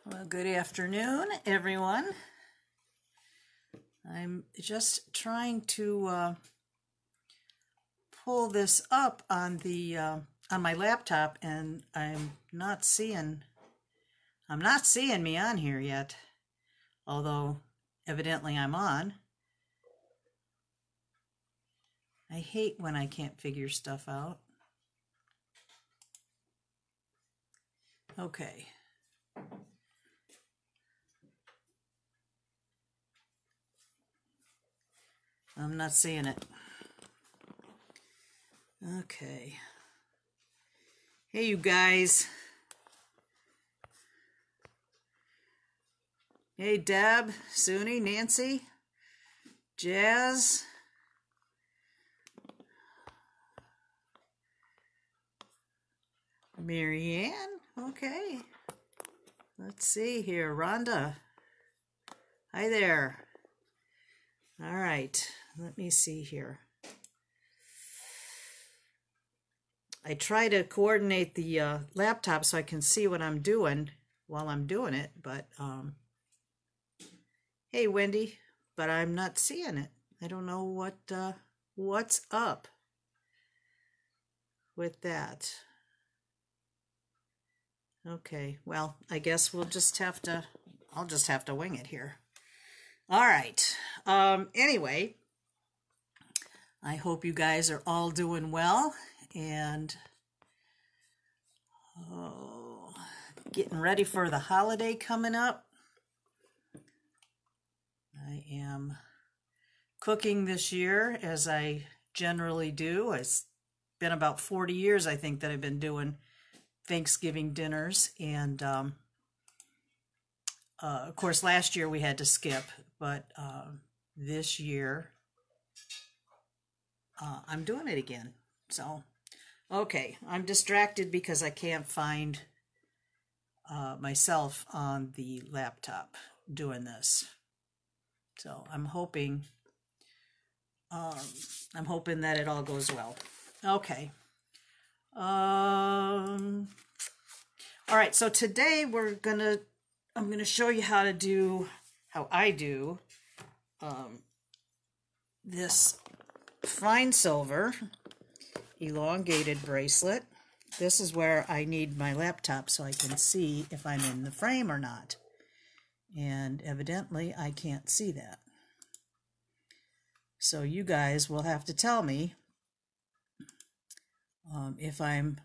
Well, good afternoon, everyone. I'm just trying to pull this up on the on my laptop, and I'm not seeing me on here yet. Although evidently I'm on. I hate when I can't figure stuff out. Okay. I'm not seeing it. Okay. Hey, you guys. Hey, Deb, Suni, Nancy, Jazz. Marianne. Okay. Let's see here. Rhonda. Hi there. All right. Let me see here. I try to coordinate the laptop so I can see what I'm doing while I'm doing it, but hey, Wendy, but I'm not seeing it. I don't know what's up with that. Okay, well, I guess I'll just have to wing it here. All right. Anyway, I hope you guys are all doing well and getting ready for the holiday coming up. I am cooking this year, as I generally do. It's been about 40 years, I think, that I've been doing Thanksgiving dinners, and of course last year we had to skip, but this year I'm doing it again. So okay, I'm distracted because I can't find myself on the laptop doing this, so I'm hoping that it all goes well. Okay. All right, so today I'm gonna show you how I do this fine silver elongated bracelet. This is where I need my laptop so I can see if I'm in the frame or not. And evidently I can't see that. So you guys will have to tell me if I'm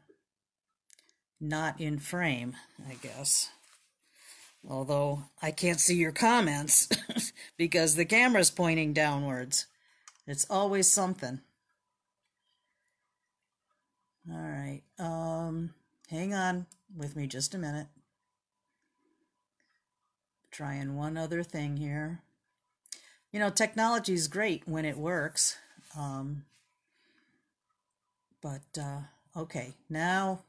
not in frame, I guess. Although I can't see your comments because the camera's pointing downwards. It's always something. All right. Hang on with me just a minute. Trying one other thing here. You know, technology is great when it works. Okay, now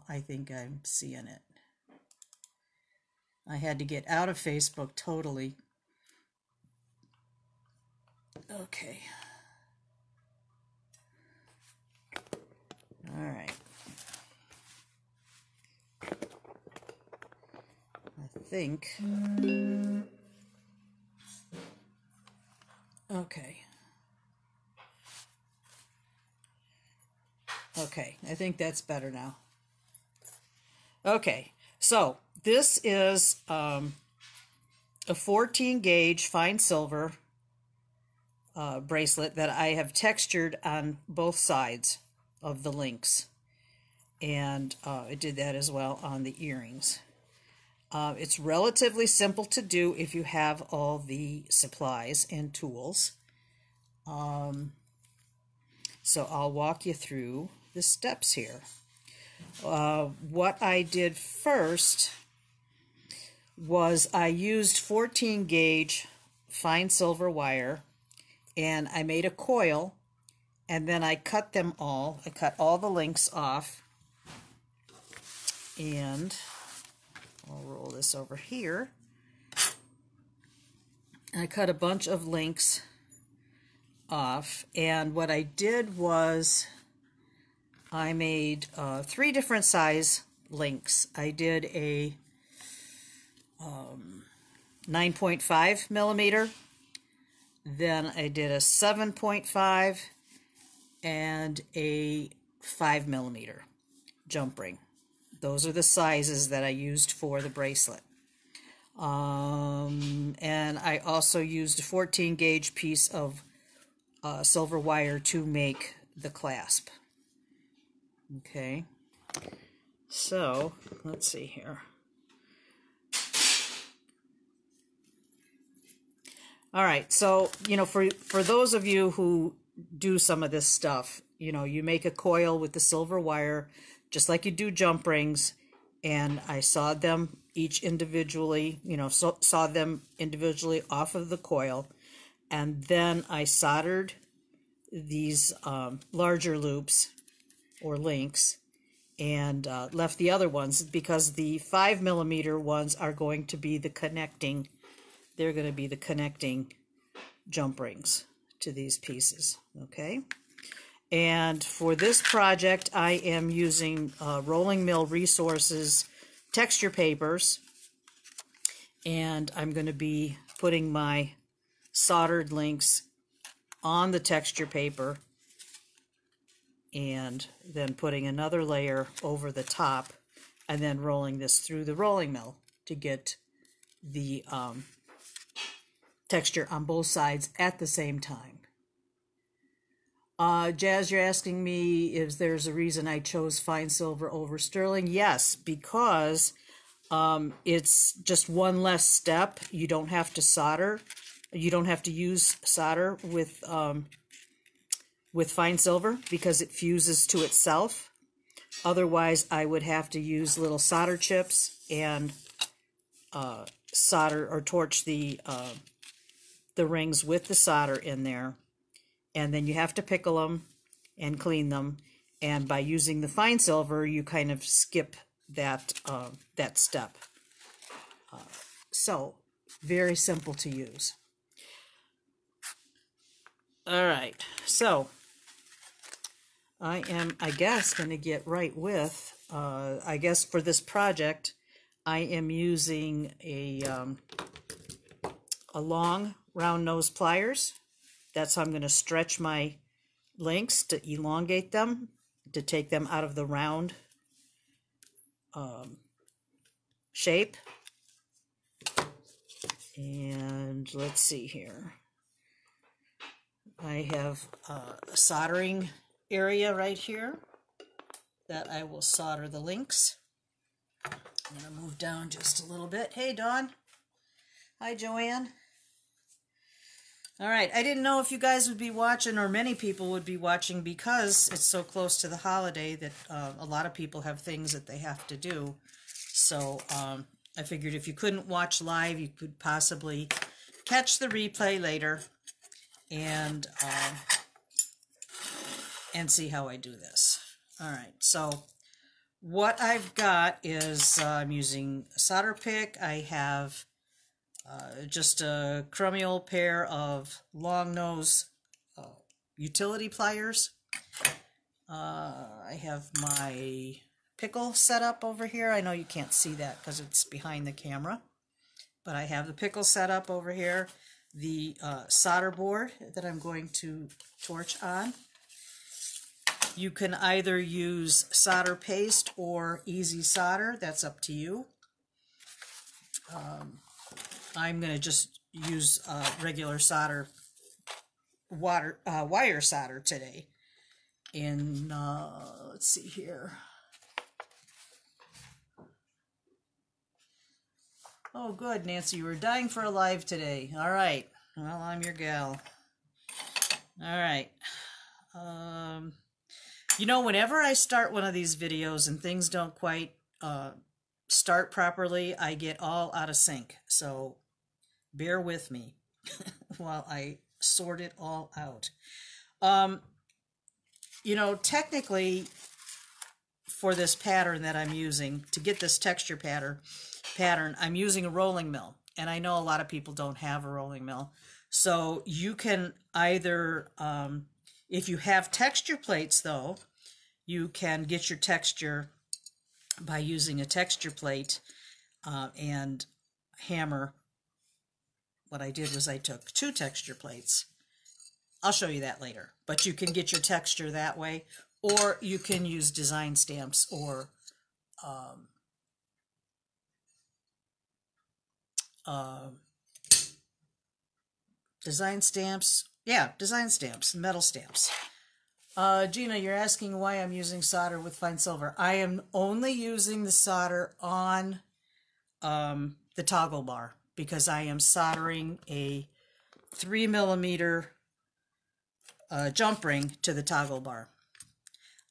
I think I'm seeing it. I had to get out of Facebook totally. Okay. All right. I think. Okay. Okay, I think that's better now. Okay, so this is a 14 gauge fine silver bracelet that I have textured on both sides of the links, and I did that as well on the earrings. It's relatively simple to do if you have all the supplies and tools. So I'll walk you through the steps here. What I did first was I used 14 gauge fine silver wire, and I made a coil, and then I cut them all. I cut all the links off, and I'll roll this over here. I cut a bunch of links off, and what I did was I made 3 different size links. I did a 9.5 millimeter. Then I did a 7.5 and a 5 millimeter jump ring. Those are the sizes that I used for the bracelet. And I also used a 14 gauge piece of silver wire to make the clasp. Okay, so let's see here. All right, so for those of you who do some of this stuff, you make a coil with the silver wire just like you do jump rings, and I sawed them each individually, sawed them individually off of the coil, and then I soldered these larger loops or links and left the other ones because the 5 millimeter ones are going to be the connecting. They're going to be the connecting jump rings to these pieces. Okay. And for this project, I am using Rolling Mill Resources texture papers, and I'm going to be putting my soldered links on the texture paper and then putting another layer over the top and then rolling this through the rolling mill to get the texture on both sides at the same time. Jazz, you're asking me if there's a reason I chose fine silver over sterling. Yes, because it's just one less step. You don't have to solder. You don't have to use solder with fine silver because it fuses to itself. Otherwise, I would have to use little solder chips and solder or torch the rings with the solder in there. And then you have to pickle them and clean them. And by using the fine silver, you kind of skip that that step. So very simple to use. All right, so I am, I guess, going to get right with. I guess for this project, I am using a long round nose pliers. That's how I'm going to stretch my links to elongate them, to take them out of the round shape. And let's see here. I have a soldering area right here that I will solder the links. I'm going to move down just a little bit. Hey, Dawn. Hi, Joanne. All right, I didn't know if you guys would be watching, or many people would be watching, because it's so close to the holiday that a lot of people have things that they have to do. So I figured if you couldn't watch live, you could possibly catch the replay later and see how I do this. All right, so what I've got is I'm using a solder pick. I have just a crummy old pair of long nose utility pliers. I have my pickle set up over here. I know you can't see that because it's behind the camera, but I have the pickle set up over here. The solder board that I'm going to torch on. You can either use solder paste or easy solder. That's up to you. I'm going to just use regular solder, wire solder today. And let's see here. Oh, good, Nancy. You were dying for a live today. All right. Well, I'm your gal. All right. Whenever I start one of these videos and things don't quite start properly, I get all out of sync. So bear with me while I sort it all out. Technically, for this pattern that I'm using, to get this texture pattern, I'm using a rolling mill. And I know a lot of people don't have a rolling mill. So you can either, if you have texture plates though, you can get your texture by using a texture plate and hammer, what I did was I took 2 texture plates. I'll show you that later, but you can get your texture that way, or you can use design stamps or design stamps, metal stamps. Gina, you're asking why I'm using solder with fine silver. I am only using the solder on the toggle bar because I am soldering a 3mm jump ring to the toggle bar.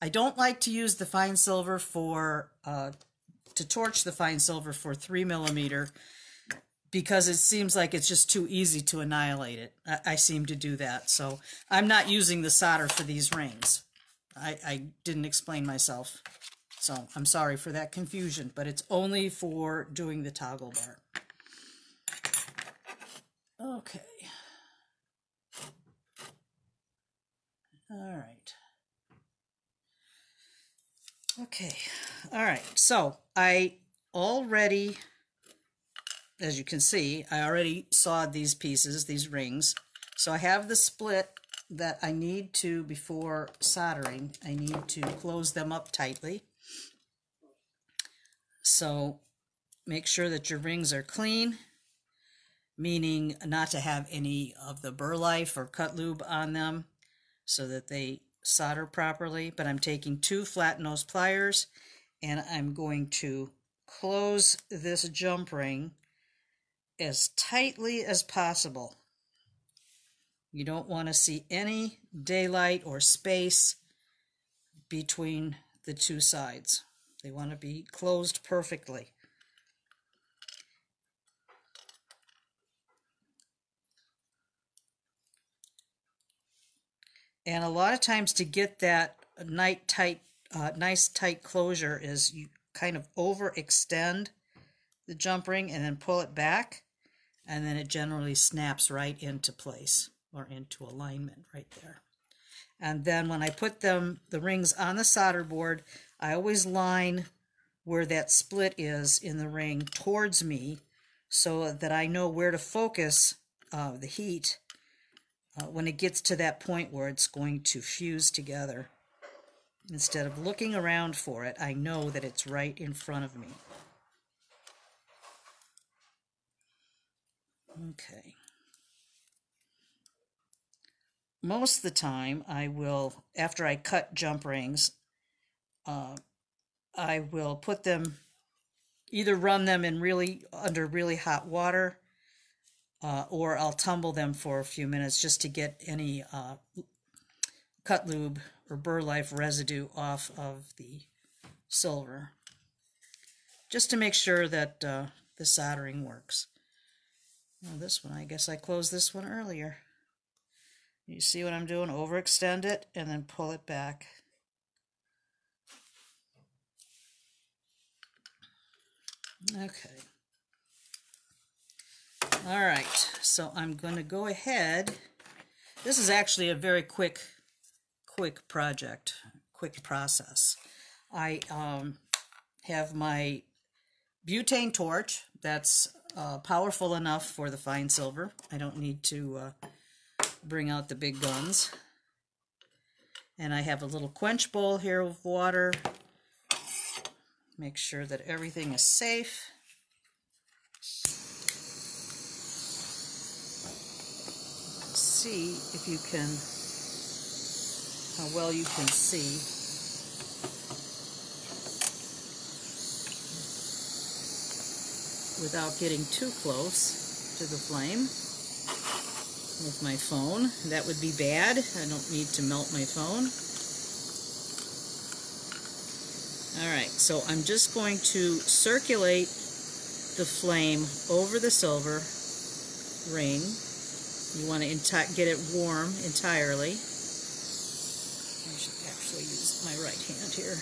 I don't like to use the fine silver for, to torch the fine silver for 3mm because it seems like it's just too easy to annihilate it. I seem to do that. So I'm not using the solder for these rings. I didn't explain myself. So I'm sorry for that confusion, but it's only for doing the toggle bar. Okay. All right. Okay. All right. So I already, as you can see, I already sawed these pieces, these rings. So I have the split that I need to, before soldering, I need to close them up tightly. So make sure that your rings are clean, meaning not to have any of the burr life or cut lube on them so that they solder properly. But I'm taking 2 flat nose pliers and I'm going to close this jump ring as tightly as possible. You don't want to see any daylight or space between the 2 sides. They want to be closed perfectly. And a lot of times to get that nice tight closure is you kind of overextend the jump ring and then pull it back, and then it generally snaps right into place or into alignment right there. And then when I put the rings on the solder board, I always line where that split is in the ring towards me so that I know where to focus the heat when it gets to that point where it's going to fuse together. Instead of looking around for it, I know that it's right in front of me. Okay. Most of the time, I will, after I cut jump rings, I will put them, either run them in under really hot water, or I'll tumble them for a few minutes just to get any cut lube or burr life residue off of the silver, just to make sure that the soldering works. Now this one, I guess I closed this one earlier. You see what I'm doing? Overextend it and then pull it back. Okay. All right, so I'm going to go ahead. This is actually a very quick project, quick process. I have my butane torch that's powerful enough for the fine silver. I don't need to bring out the big guns. And I have a little quench bowl here of water. Make sure that everything is safe. See if you can, how well you can see. Without getting too close to the flame with my phone. That would be bad. I don't need to melt my phone. Alright, so I'm just going to circulate the flame over the silver ring. You want to get it warm entirely. I should actually use my right hand here.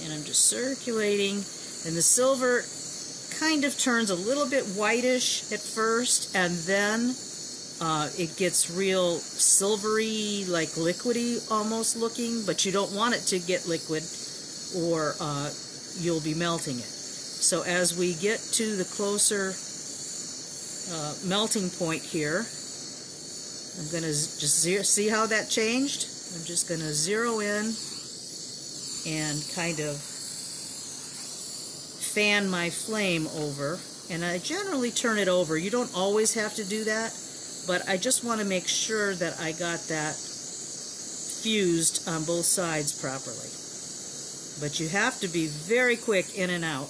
And I'm just circulating. And the silver kind of turns a little bit whitish at first, and then it gets real silvery, like liquidy almost looking, but you don't want it to get liquid or you'll be melting it. So as we get to the closer melting point here, I'm going to just see how that changed? I'm just going to zero in and kind of fan my flame over. And I generally turn it over. You don't always have to do that, but I just want to make sure that I got that fused on both sides properly. But you have to be very quick in and out,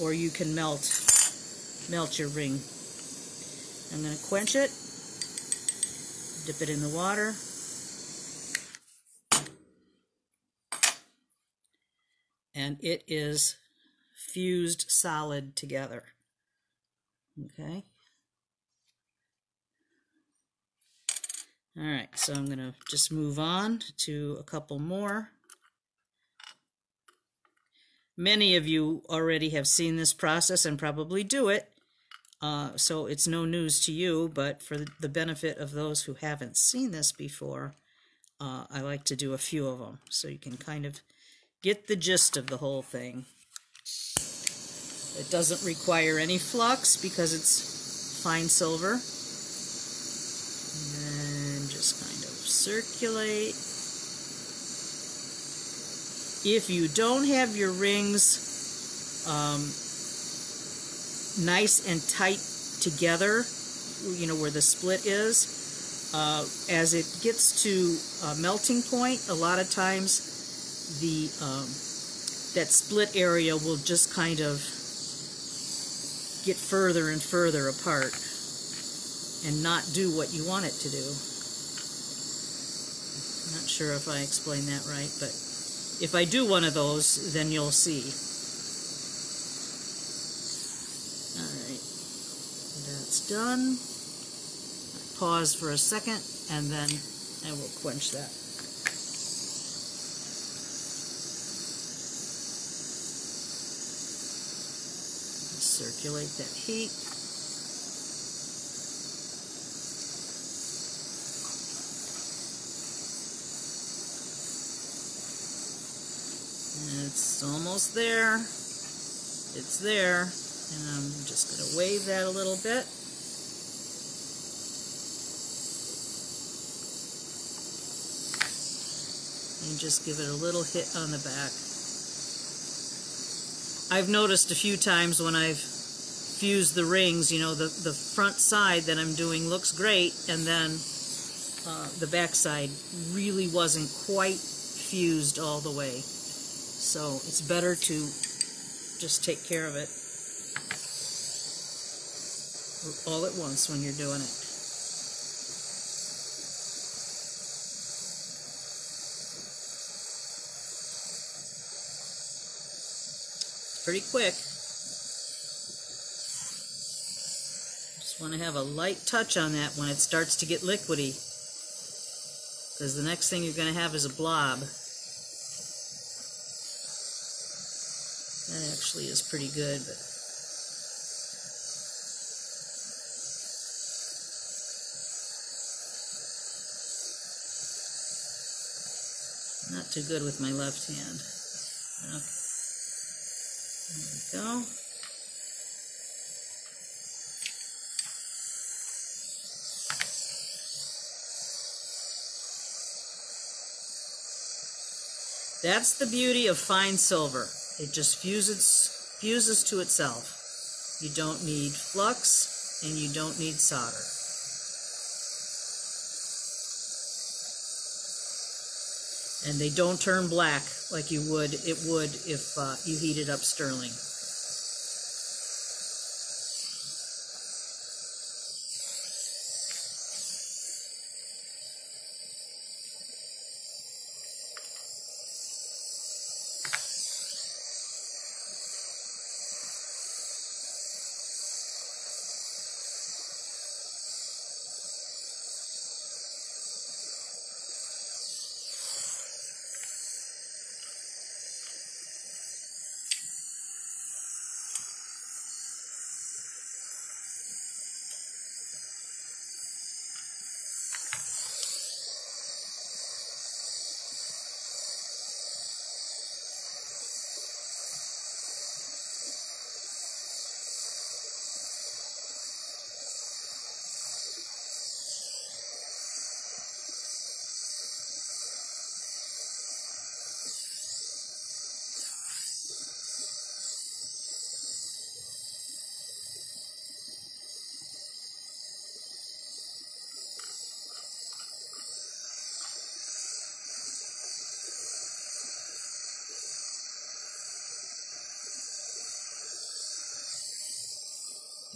or you can melt your ring. I'm going to quench it, dip it in the water, and it is fused solid together. Okay. All right, so I'm going to just move on to a couple more. Many of you already have seen this process and probably do it, so it's no news to you, but for the benefit of those who haven't seen this before, I like to do a few of them so you can kind of get the gist of the whole thing. It doesn't require any flux because it's fine silver. And just kind of circulate. If you don't have your rings nice and tight together, you know, where the split is, as it gets to melting point, a lot of times the that split area will just kind of get further and further apart and not do what you want it to do. I'm not sure if I explained that right, but if I do one of those, then you'll see. Alright, that's done. Pause for a second, and then I will quench that. Circulate that heat. It's almost there. It's there. And I'm just going to wave that a little bit. And just give it a little hit on the back. I've noticed a few times when I've fused the rings, you know, the front side that I'm doing looks great, and then the back side really wasn't quite fused all the way. So it's better to just take care of it all at once when you're doing it. Pretty quick. Just want to have a light touch on that when it starts to get liquidy, because the next thing you're going to have is a blob. That actually is pretty good, but not too good with my left hand. Okay. There we go. That's the beauty of fine silver. It just fuses to itself. You don't need flux and you don't need solder. And they don't turn black like it would if you heated up sterling.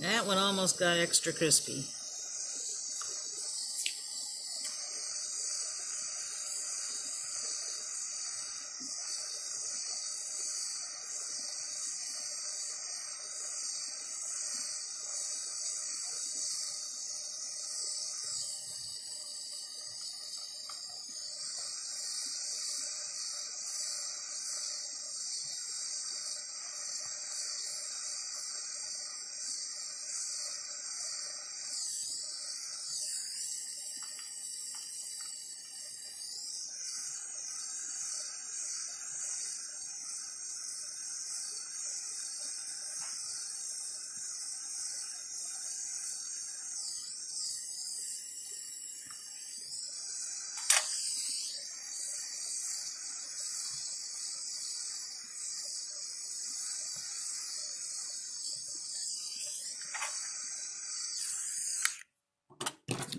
That one almost got extra crispy.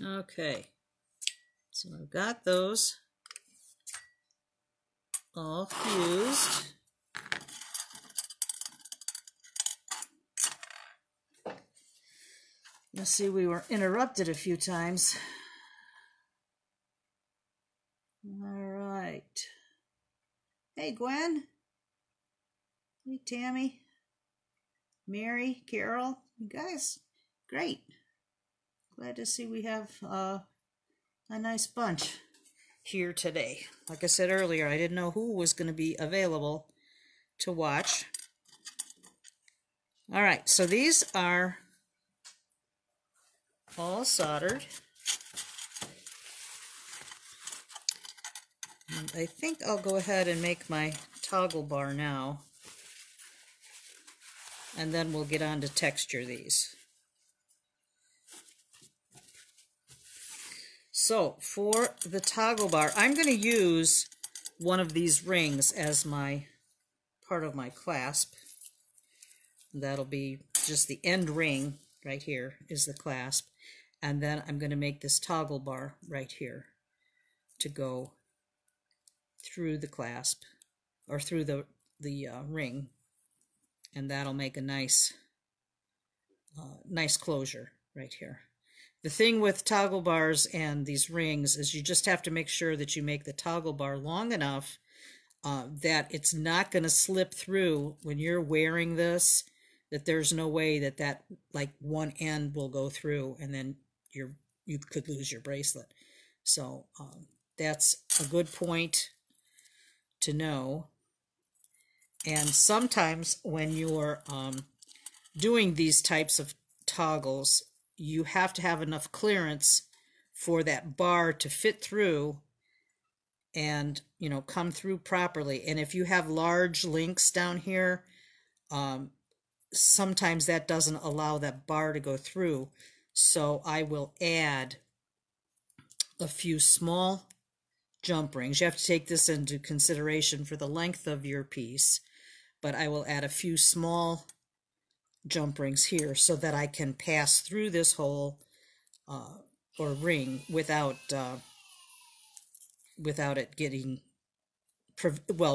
Okay, so I've got those all fused. Let's see, we were interrupted a few times. All right. Hey, Gwen. Hey, Tammy. Mary, Carol. You guys, great. Glad to see we have a nice bunch here today. Like I said earlier, I didn't know who was going to be available to watch. All right, so these are all soldered. And I think I'll go ahead and make my toggle bar now. And then we'll get on to texture these. So for the toggle bar, I'm going to use one of these rings as my part of my clasp. That'll be just the end ring right here is the clasp. And then I'm going to make this toggle bar right here to go through the clasp or through the ring. And that'll make a nice closure right here. The thing with toggle bars and these rings is you just have to make sure that you make the toggle bar long enough that it's not going to slip through when you're wearing this, that there's no way that like one end will go through and then you could lose your bracelet. So that's a good point to know. And sometimes when you're doing these types of toggles, you have to have enough clearance for that bar to fit through and, you know, come through properly. And if you have large links down here, sometimes that doesn't allow that bar to go through. So I will add a few small jump rings. You have to take this into consideration for the length of your piece, but I will add a few small jump rings here so that I can pass through this hole or ring without it getting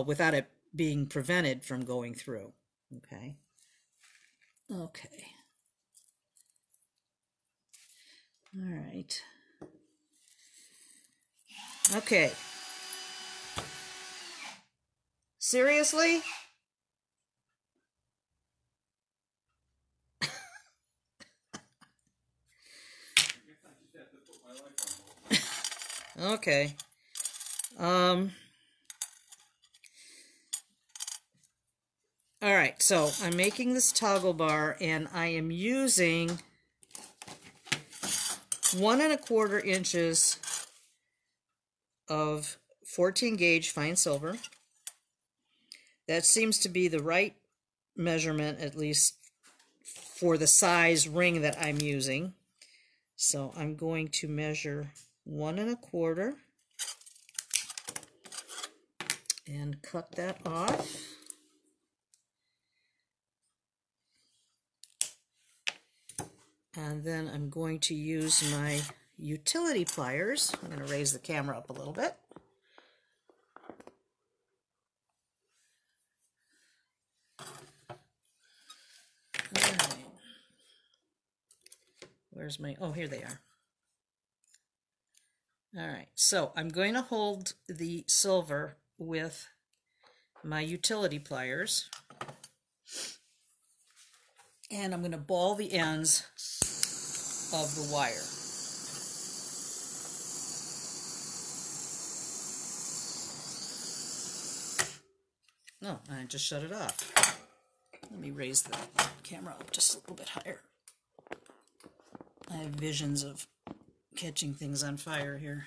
without it being prevented from going through. Okay. All right. Okay. Seriously? Okay. All right, so I'm making this toggle bar and I am using 1 1/4 inches of 14 gauge fine silver. That seems to be the right measurement, at least for the size ring that I'm using. So I'm going to measure 1 1/4 and cut that off. And then I'm going to use my utility pliers. I'm going to raise the camera up a little bit. All right. Where's my, oh, here they are. All right, so I'm going to hold the silver with my utility pliers, and I'm going to ball the ends of the wire. No, I just shut it off. Let me raise the camera up just a little bit higher. I have visions of catching things on fire here.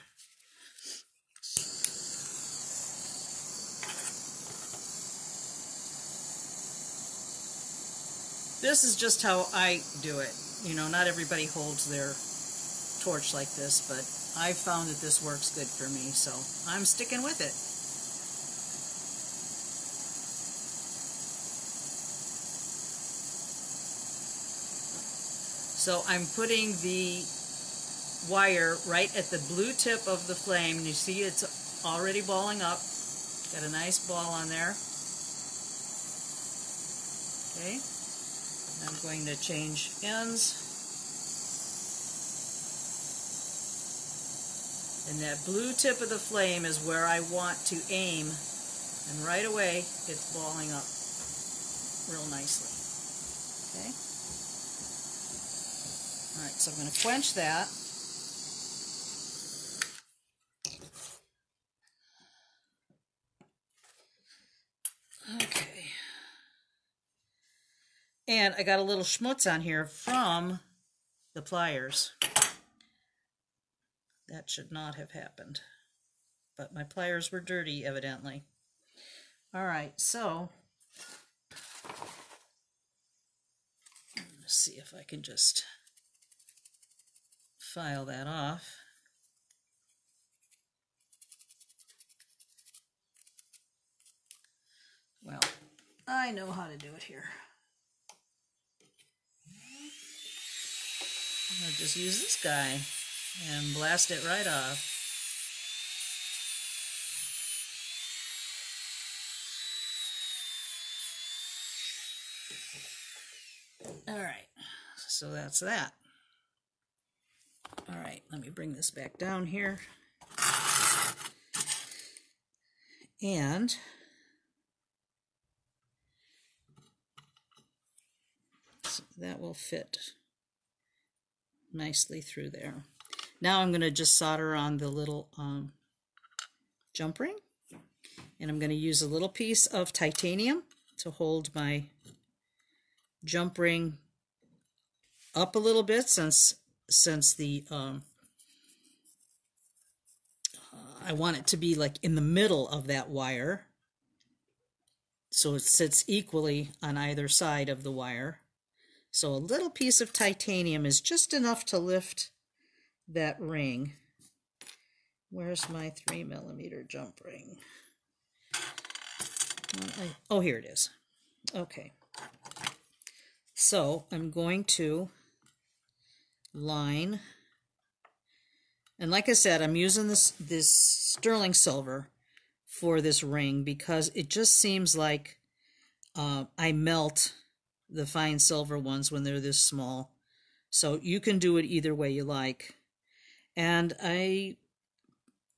This is just how I do it. You know, not everybody holds their torch like this, but I found that this works good for me, so I'm sticking with it. So I'm putting the wire right at the blue tip of the flame. You see it's already balling up. Got a nice ball on there. Okay. I'm going to change ends. And that blue tip of the flame is where I want to aim. And right away, it's balling up real nicely. Okay. All right, so I'm going to quench that. Okay. And I got a little schmutz on here from the pliers. That should not have happened. But my pliers were dirty, evidently. All right, so let's see if I can just file that off. Well, I know how to do it here. I'm going to just use this guy and blast it right off. All right, so that's that. All right, let me bring this back down here. And so that will fit nicely through there. Now I'm going to just solder on the little jump ring, and I'm going to use a little piece of titanium to hold my jump ring up a little bit, since the I want it to be like in the middle of that wire, so it sits equally on either side of the wire. So a little piece of titanium is just enough to lift that ring. Where's my 3mm jump ring? Oh, here it is. Okay. So I'm going to line, and like I said, I'm using this sterling silver for this ring because it just seems like I melt the fine silver ones when they're this small. So you can do it either way you like. And I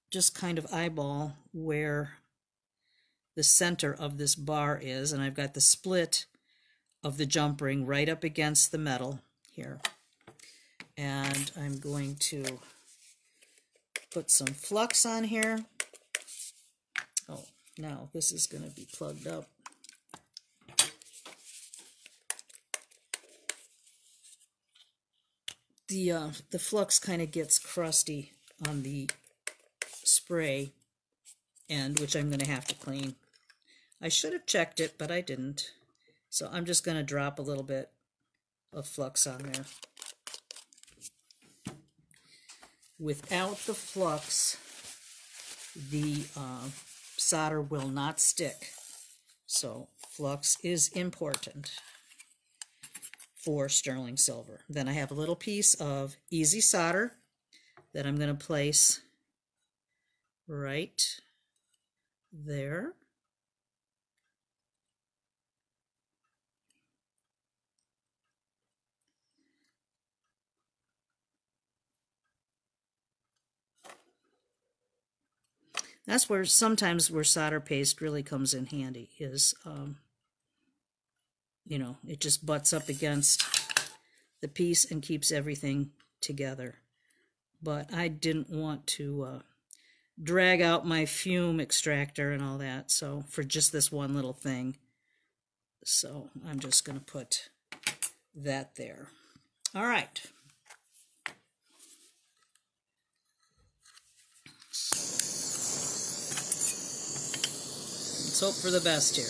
just kind of eyeball where the center of this bar is, and I've got the split of the jump ring right up against the metal here. And I'm going to put some flux on here. Oh, now this is going to be plugged up. The flux kind of gets crusty on the spray end, which I'm going to have to clean. I should have checked it, but I didn't. So I'm just going to drop a little bit of flux on there. Without the flux, the solder will not stick. So flux is important for sterling silver. Then I have a little piece of easy solder that I'm going to place right there. That's where sometimes where solder paste really comes in handy is, you know, it just butts up against the piece and keeps everything together. But I didn't want to drag out my fume extractor and all that, so for just this one little thing. So I'm just going to put that there. All right. Let's hope for the best here.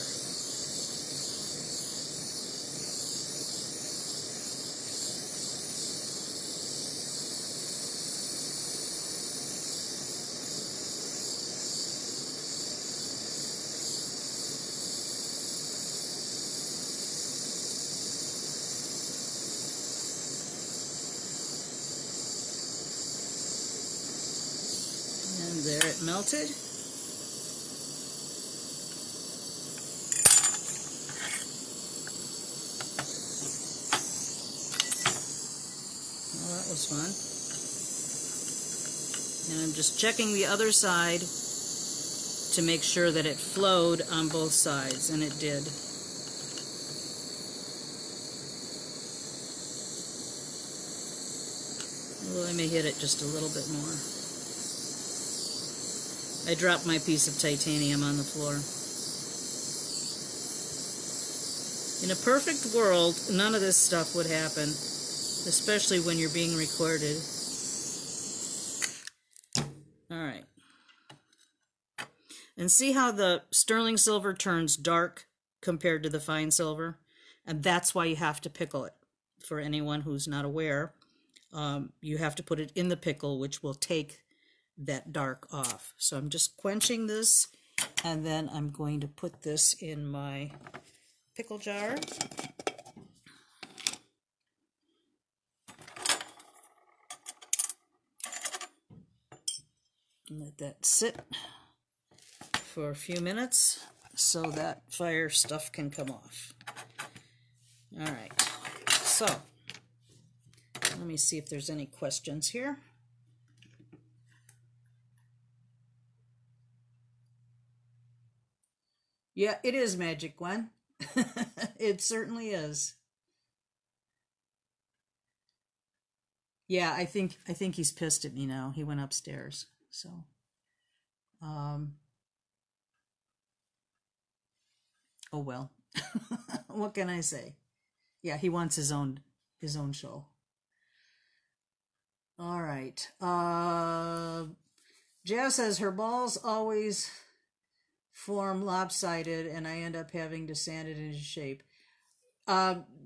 And there it melted. Well, that was fun. And I'm just checking the other side to make sure that it flowed on both sides, and it did. Well, I may hit it just a little bit more. I dropped my piece of titanium on the floor. In a perfect world, none of this stuff would happen, especially when you're being recorded. All right. And see how the sterling silver turns dark compared to the fine silver? And that's why you have to pickle it. For anyone who's not aware, you have to put it in the pickle, which will take that dark off. So I'm just quenching this, and then I'm going to put this in my pickle jar. And let that sit for a few minutes so that fire stuff can come off. All right, so let me see if there's any questions here. Yeah, it is magic, Gwen. It certainly is. Yeah, I think he's pissed at me now. He went upstairs. So oh well. What can I say? Yeah, he wants his own show. All right. Jazz says her balls always form lopsided and I end up having to sand it into shape.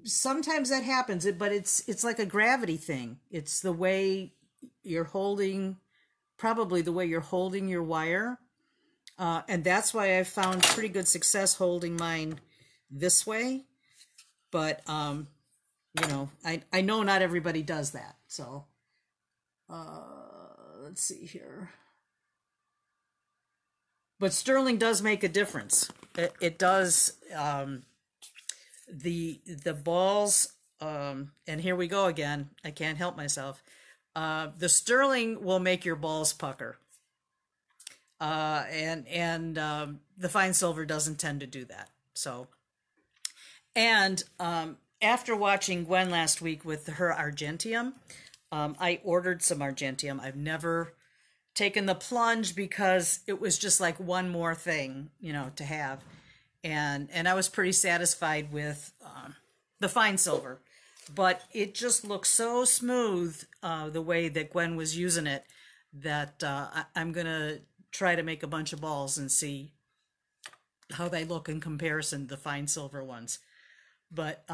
Sometimes that happens, but it's like a gravity thing. It's the way you're holding, probably the way you're holding your wire. And that's why I've found pretty good success holding mine this way. But, you know, I know not everybody does that. So, let's see here. But sterling does make a difference. It does. The balls, and here we go again. I can't help myself. The sterling will make your balls pucker. And the fine silver doesn't tend to do that. So, and after watching Gwen last week with her argentium, I ordered some argentium. I've never taken the plunge because it was just like one more thing, you know, to have. And I was pretty satisfied with the fine silver. But it just looks so smooth the way that Gwen was using it that I'm going to try to make a bunch of balls and see how they look in comparison to the fine silver ones. But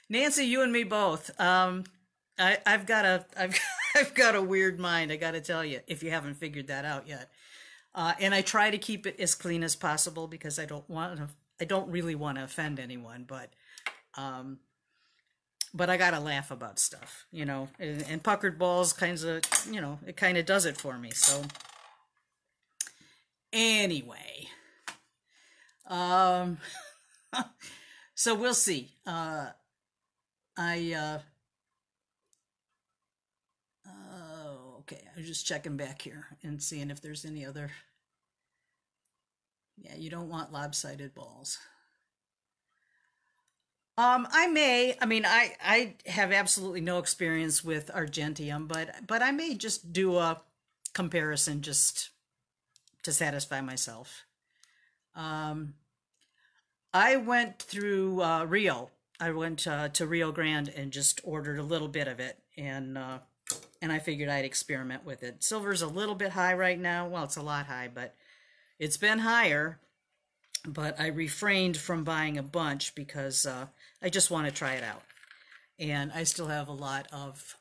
Nancy, you and me both. I've got a weird mind, I got to tell you, if you haven't figured that out yet. And I try to keep it as clean as possible because I don't really want to offend anyone, but I gotta laugh about stuff, you know, and puckered balls kinds of, you know, it kind of does it for me. So anyway, so we'll see. Okay, I'm just checking back here and seeing if there's any other. Yeah, you don't want lopsided balls. I have absolutely no experience with Argentium, but I may just do a comparison just to satisfy myself. I went through Rio. I went to Rio Grande and just ordered a little bit of it, and I figured I'd experiment with it. Silver's a little bit high right now. Well, it's a lot high, but it's been higher. But I refrained from buying a bunch because I just want to try it out. And I still have a lot of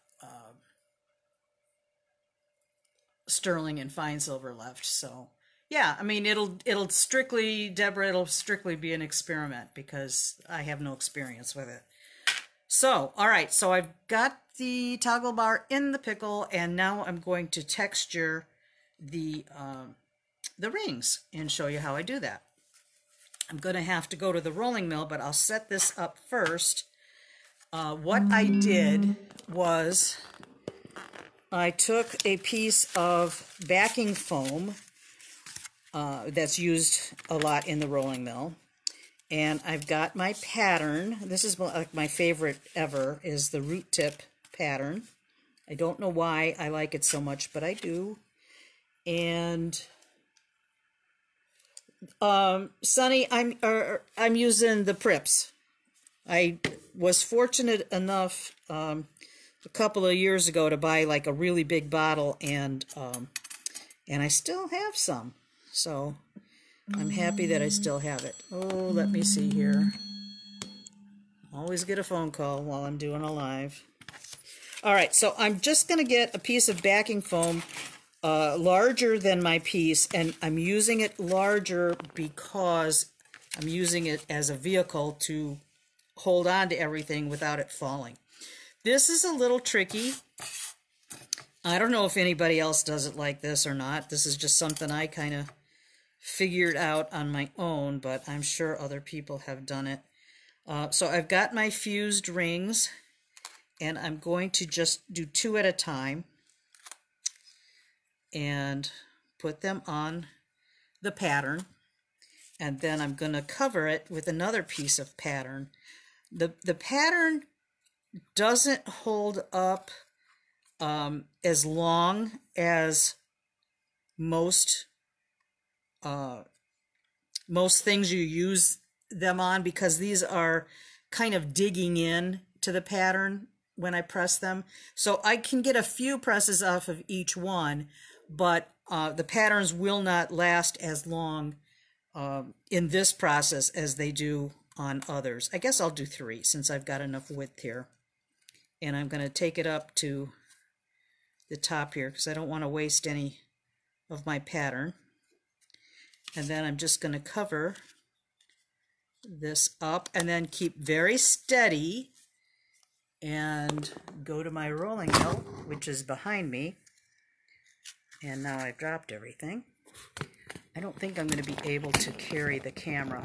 sterling and fine silver left. So yeah, I mean, it'll strictly, Deborah, it'll strictly be an experiment because I have no experience with it. So, all right, so I've got the toggle bar in the pickle, and now I'm going to texture the rings and show you how I do that. I'm going to have to go to the rolling mill, but I'll set this up first. What I did was I took a piece of backing foam that's used a lot in the rolling mill, and I've got my pattern. This is like my favorite ever, is the root tip pattern. I don't know why I like it so much, but I do. And Sunny, I'm using the Prips. I was fortunate enough a couple of years ago to buy like a really big bottle, and I still have some. So I'm happy that I still have it. Oh, let me see here. Always get a phone call while I'm doing a live. All right, so I'm just going to get a piece of backing foam larger than my piece, and I'm using it larger because I'm using it as a vehicle to hold on to everything without it falling. This is a little tricky. I don't know if anybody else does it like this or not. This is just something I kind of figured out on my own, but I'm sure other people have done it. So I've got my fused rings, and I'm going to just do 2 at a time and put them on the pattern, and then I'm going to cover it with another piece of pattern. The pattern doesn't hold up as long as most things you use them on, because these are kind of digging in to the pattern when I press them. So I can get a few presses off of each one, but the patterns will not last as long in this process as they do on others. I guess I'll do 3 since I've got enough width here. And I'm going to take it up to the top here because I don't want to waste any of my pattern. And then I'm just going to cover this up and then keep very steady and go to my rolling mill, which is behind me. And now I've dropped everything. I don't think I'm going to be able to carry the camera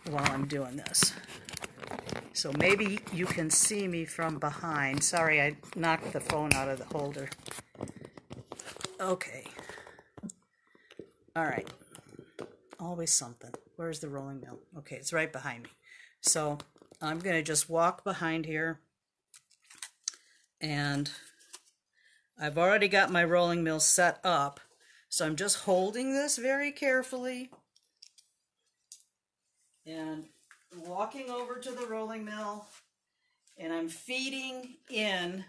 while I'm doing this. So maybe you can see me from behind. Sorry, I knocked the phone out of the holder. Okay. All right. Always something. Where's the rolling mill? Okay, it's right behind me. So I'm going to just walk behind here, and I've already got my rolling mill set up. So I'm just holding this very carefully and walking over to the rolling mill, and I'm feeding in,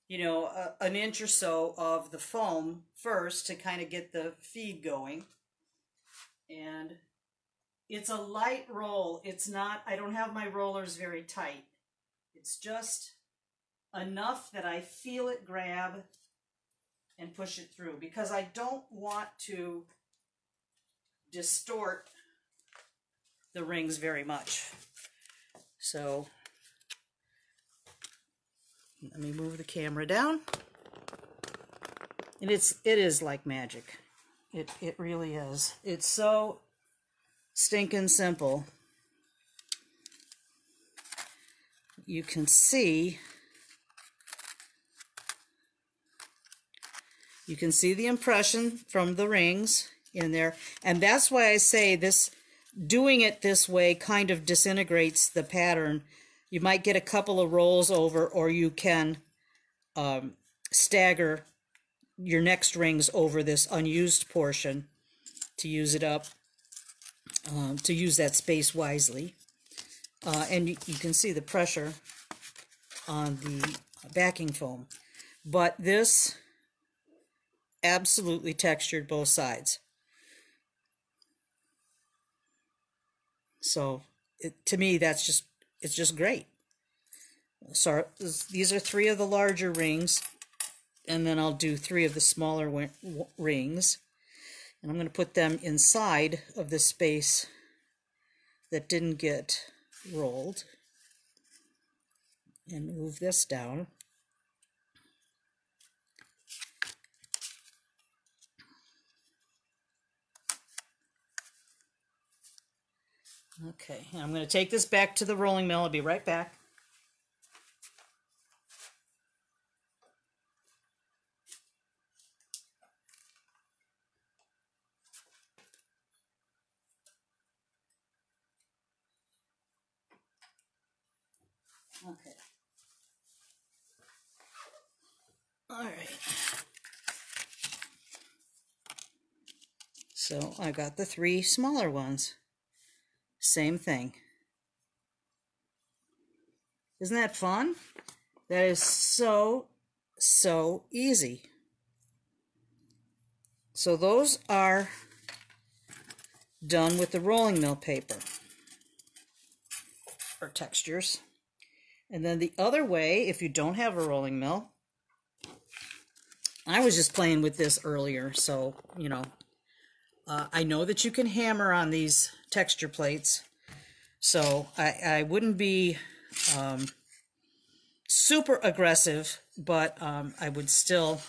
you know, an inch or so of the foam first to kind of get the feed going. And it's a light roll. It's not, I don't have my rollers very tight. It's just enough that I feel it grab and push it through, because I don't want to distort the rings very much. So let me move the camera down. And it is like magic. It really is. It's so stinking simple. You can see You can see the impression from the rings in there. And that's why I say this, doing it this way kind of disintegrates the pattern. You might get a couple of rolls over, or you can stagger your next rings over this unused portion to use it up, to use that space wisely. And you can see the pressure on the backing foam. But this absolutely textured both sides. So to me, it's just great. So these are 3 of the larger rings, and then I'll do 3 of the smaller rings. And I'm going to put them inside of the space that didn't get rolled. And move this down. Okay, and I'm going to take this back to the rolling mill. I'll be right back. Okay. All right. So I got the 3 smaller ones. Same thing. Isn't that fun? That is so easy. So those are done with the rolling mill paper, or textures. And then the other way, if you don't have a rolling mill, I was just playing with this earlier, so, you know, I know that you can hammer on these texture plates, so I wouldn't be super aggressive, but I would still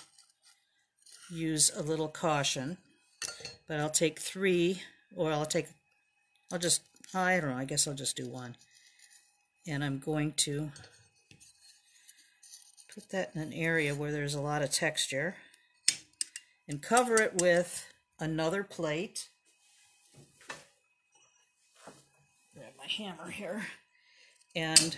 use a little caution. But I'll take 3, or I don't know, I guess I'll just do 1. And I'm going to put that in an area where there's a lot of texture and cover it with another plate. Grab my hammer here, and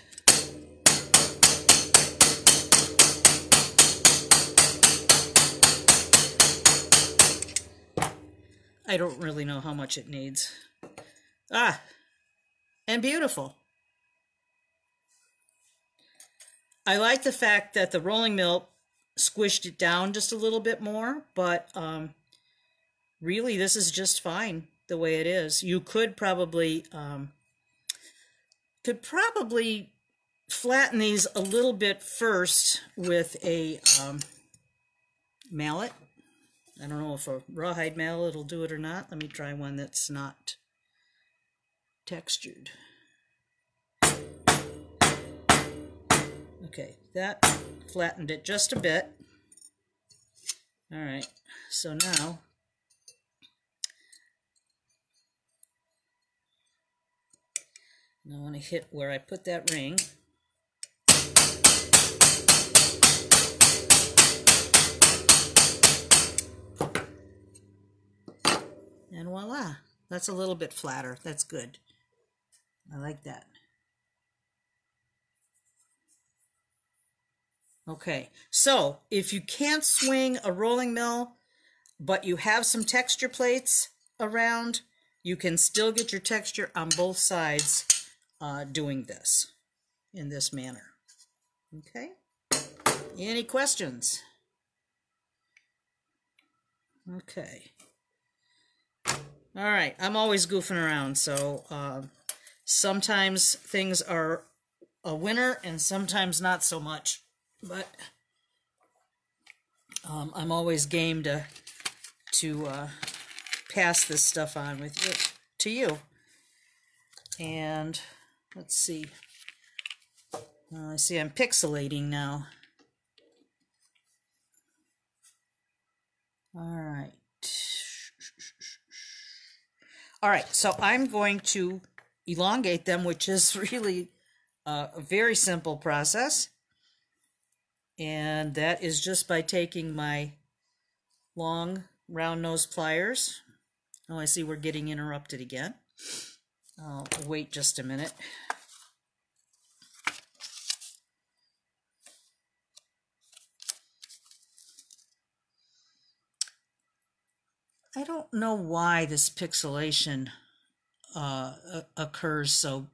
I don't really know how much it needs. And beautiful. I like the fact that the rolling mill squished it down just a little bit more, but really this is just fine the way it is. You could probably flatten these a little bit first with a mallet. I don't know if a rawhide mallet will do it or not. Let me try one that's not textured. Okay, that flattened it just a bit. All right, so now I want to hit where I put that ring. And voila, that's a little bit flatter. That's good. I like that. Okay, so if you can't swing a rolling mill, but you have some texture plates around, you can still get your texture on both sides doing this in this manner. Okay, any questions? Okay. All right, I'm always goofing around, so sometimes things are a winner and sometimes not so much. But I'm always game to pass this stuff on to you. And let's see. I see I'm pixelating now. All right. All right, so I'm going to elongate them, which is really a very simple process. And that is just by taking my long round nose pliers. Oh, I see we're getting interrupted again. I'll wait just a minute. I don't know why this pixelation occurs so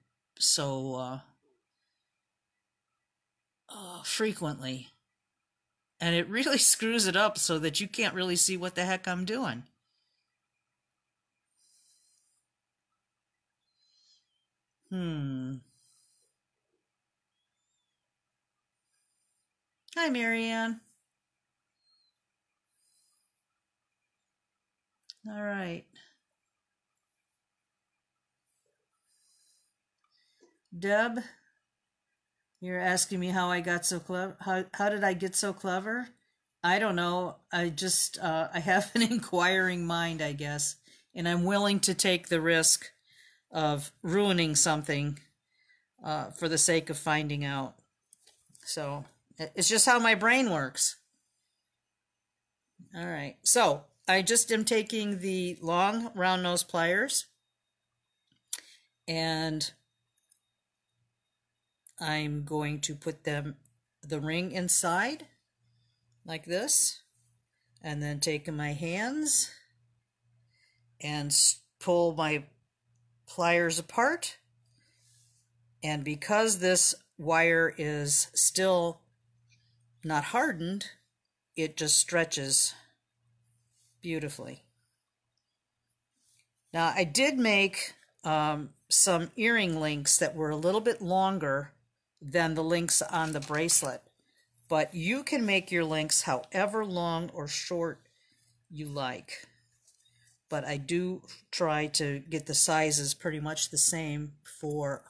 frequently, and it really screws it up so that you can't really see what the heck I'm doing. Hi, Marianne. All right. Deb, you're asking me how I got so clever. How did I get so clever? I don't know. I just, I have an inquiring mind, I guess, and I'm willing to take the risk of ruining something for the sake of finding out. So it's just how my brain works. All right. So I just am taking the long round nose pliers and I'm going to put the ring inside like this, and then take my hands and pull my pliers apart. And because this wire is still not hardened, it just stretches beautifully. Now, I did make some earring links that were a little bit longer than the links on the bracelet, but you can make your links however long or short you like. But I do try to get the sizes pretty much the same for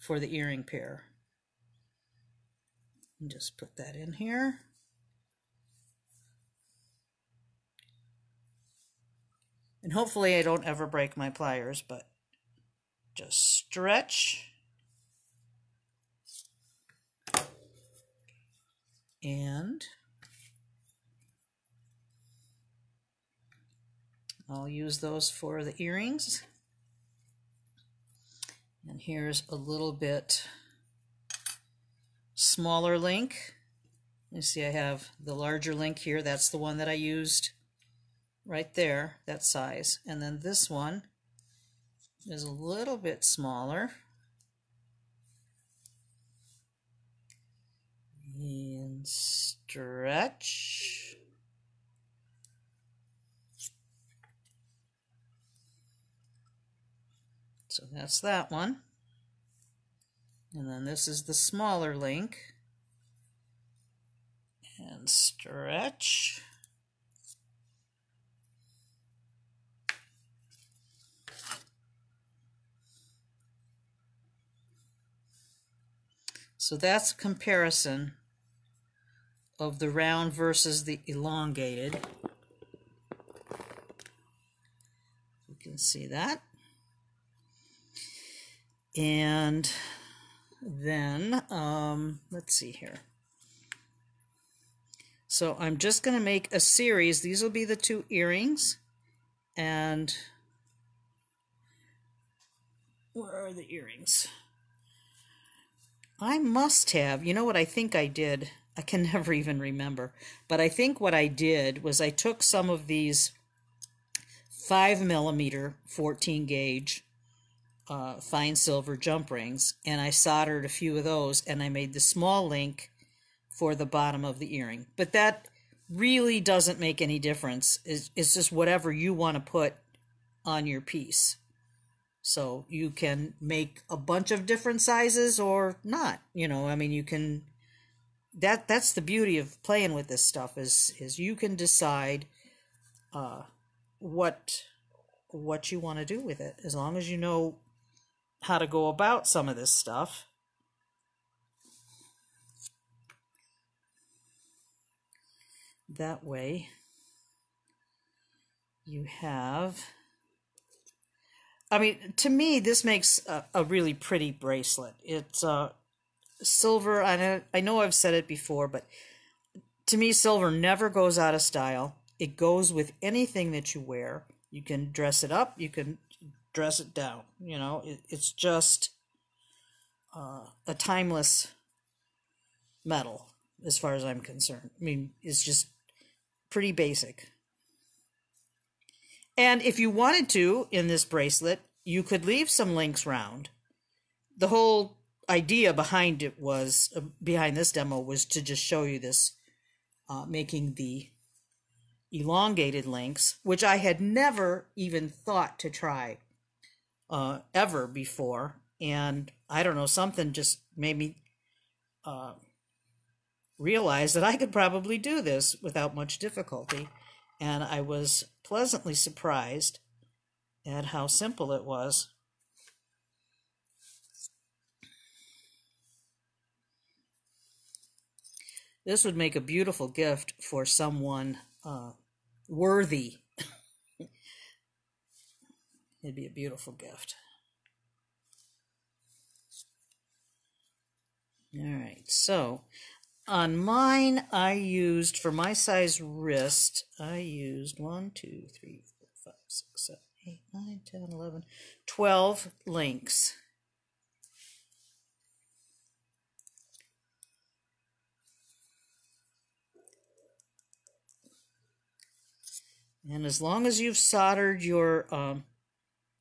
the earring pair. And just put that in here. And hopefully I don't ever break my pliers, but just stretch. And I'll use those for the earrings. And here's a little bit smaller link. You see I have the larger link here. That's the one that I used right there, that size. And then this one is a little bit smaller. And stretch. So that's that one. And then this is the smaller link. And stretch. So that's a comparison of the round versus the elongated. You can see that. And then, let's see here. So I'm just going to make a series. These will be the two earrings. And where are the earrings? I must have, you know what I think I did? I can never even remember. But I think what I did was I took some of these 5mm 14 gauge fine silver jump rings, and I soldered a few of those, and I made the small link for the bottom of the earring. But that really doesn't make any difference. It's just whatever you want to put on your piece. So you can make a bunch of different sizes or not. You know, I mean, you can... That's the beauty of playing with this stuff is you can decide what you want to do with it, as long as you know how to go about some of this stuff. That way you have, I mean, to me this makes a really pretty bracelet. It's silver. I know I've said it before, but To me, silver never goes out of style. It goes with anything that you wear. You can dress it up, you can dress it down. You know, it's just a timeless metal as far as I'm concerned. I mean, it's just pretty basic. And if you wanted to, in this bracelet, you could leave some links round. The whole idea behind it was, behind this demo, was to just show you this, making the elongated links, which I had never even thought to try ever before. And I don't know, something just made me realize that I could probably do this without much difficulty. And I was pleasantly surprised at how simple it was. This would make a beautiful gift for someone worthy. It'd be a beautiful gift. All right, so on mine, I used, for my size wrist, I used 1, 2, 3, 4, 5, 6, 7, 8, 9, 10, 11, 12 links. And as long as you've soldered your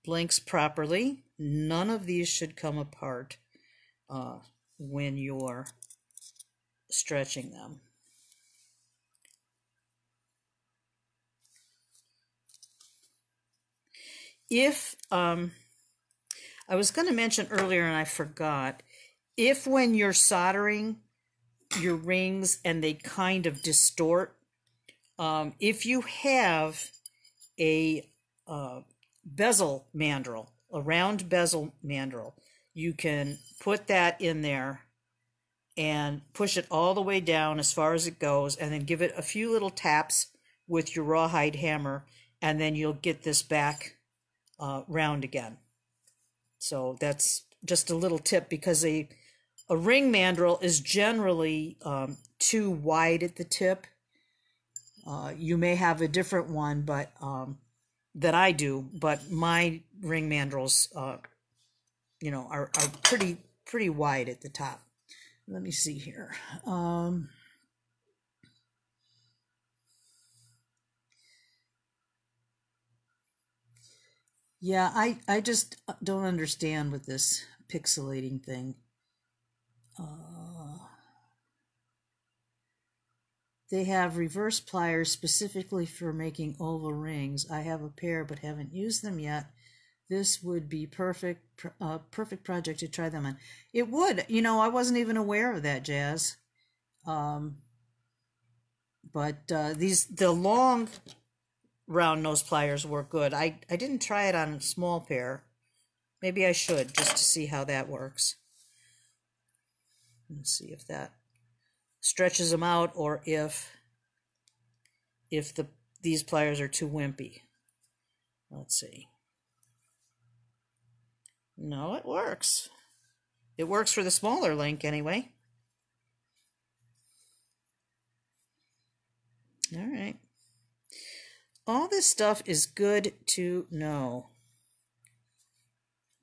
links properly, none of these should come apart when you're stretching them. If, I was going to mention earlier and I forgot, if when you're soldering your rings and they kind of distort, if you have a bezel mandrel, a round bezel mandrel, you can put that in there and push it all the way down as far as it goes, and then give it a few little taps with your rawhide hammer, and then you'll get this back round again. So that's just a little tip, because a ring mandrel is generally too wide at the tip. You may have a different one, but that I do, but my ring mandrels, you know, are pretty wide at the top. Let me see here. Yeah, I just don't understand with this pixelating thing. They have reverse pliers specifically for making oval rings. I have a pair but haven't used them yet. This would be perfect project to try them on. It would. You know, I wasn't even aware of that, Jazz. But the long round nose pliers work good. I didn't try it on a small pair. Maybe I should, just to see how that works. Let's see if that stretches them out, or if these pliers are too wimpy. Let's see. No, it works. It works for the smaller link anyway. All right. All this stuff is good to know.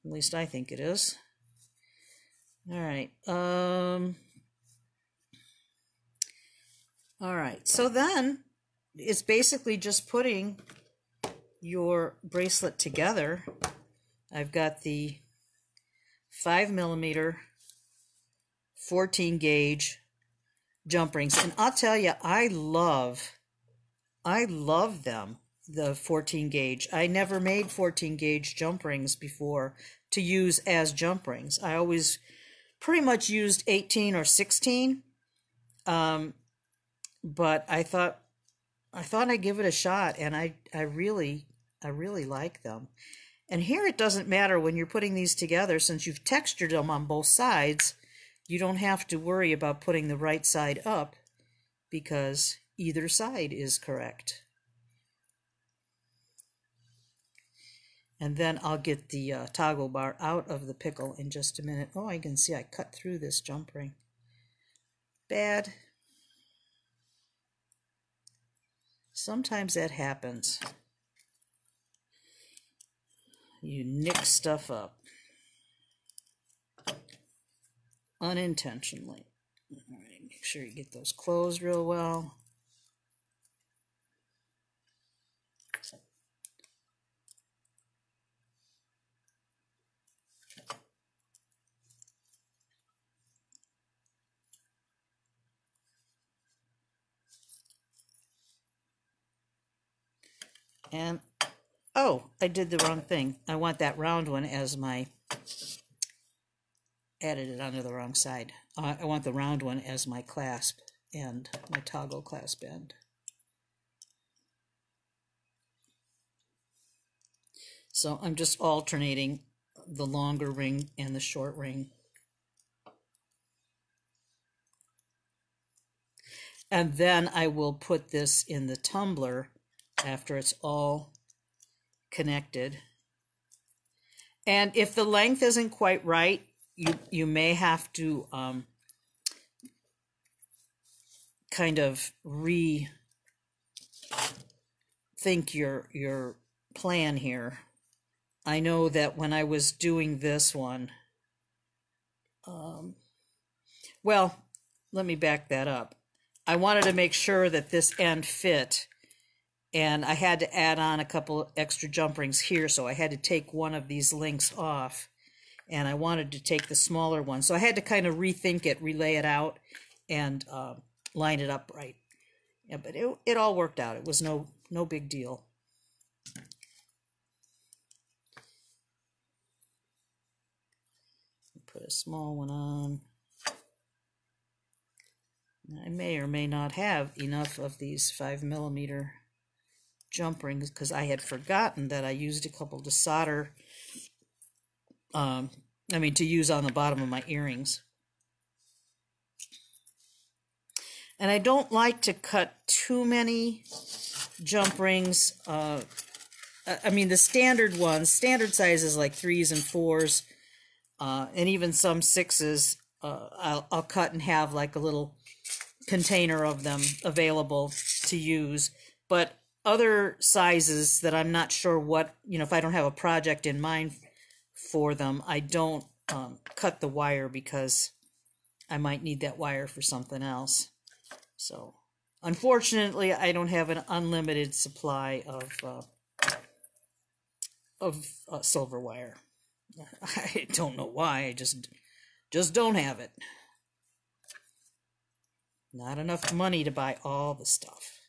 At least I think it is. All right. All right. So then it's basically just putting your bracelet together. I've got the 5mm 14 gauge jump rings, and I'll tell you, I love them, the 14 gauge. I never made 14 gauge jump rings before to use as jump rings. I always pretty much used 18 or 16, but I thought I'd give it a shot, and I really like them. And here it doesn't matter when you're putting these together, since you've textured them on both sides, you don't have to worry about putting the right side up, because either side is correct. And then I'll get the toggle bar out of the pickle in just a minute. Oh, I can see I cut through this jump ring. Bad. sometimes that happens. You nick stuff up unintentionally. All right, make sure you get those closed real well. And, oh, I did the wrong thing. I want that round one as my, added it onto the wrong side. I want the round one as my clasp end, my toggle clasp end. So I'm just alternating the longer ring and the short ring. And then I will put this in the tumbler after it's all connected. And if the length isn't quite right, you may have to kind of rethink your plan here. I know that when I was doing this one, well, let me back that up. I wanted to make sure that this end fit, and I had to add on a couple extra jump rings here, so I had to take one of these links off, and I wanted to take the smaller one. So I had to kind of rethink it, relay it out, and line it up right. Yeah, but it all worked out. It was no big deal. Put a small one on. I may or may not have enough of these 5mm jump rings because I had forgotten that I used a couple to solder, to use on the bottom of my earrings. And I don't like to cut too many jump rings. The standard ones, standard sizes like 3s and 4s, and even some 6s, I'll cut and have like a little container of them available to use. But other sizes that I'm not sure what, if I don't have a project in mind for them, I don't cut the wire because I might need that wire for something else. So unfortunately, I don't have an unlimited supply of silver wire. I don't know why. I just don't have it. Not enough money to buy all the stuff.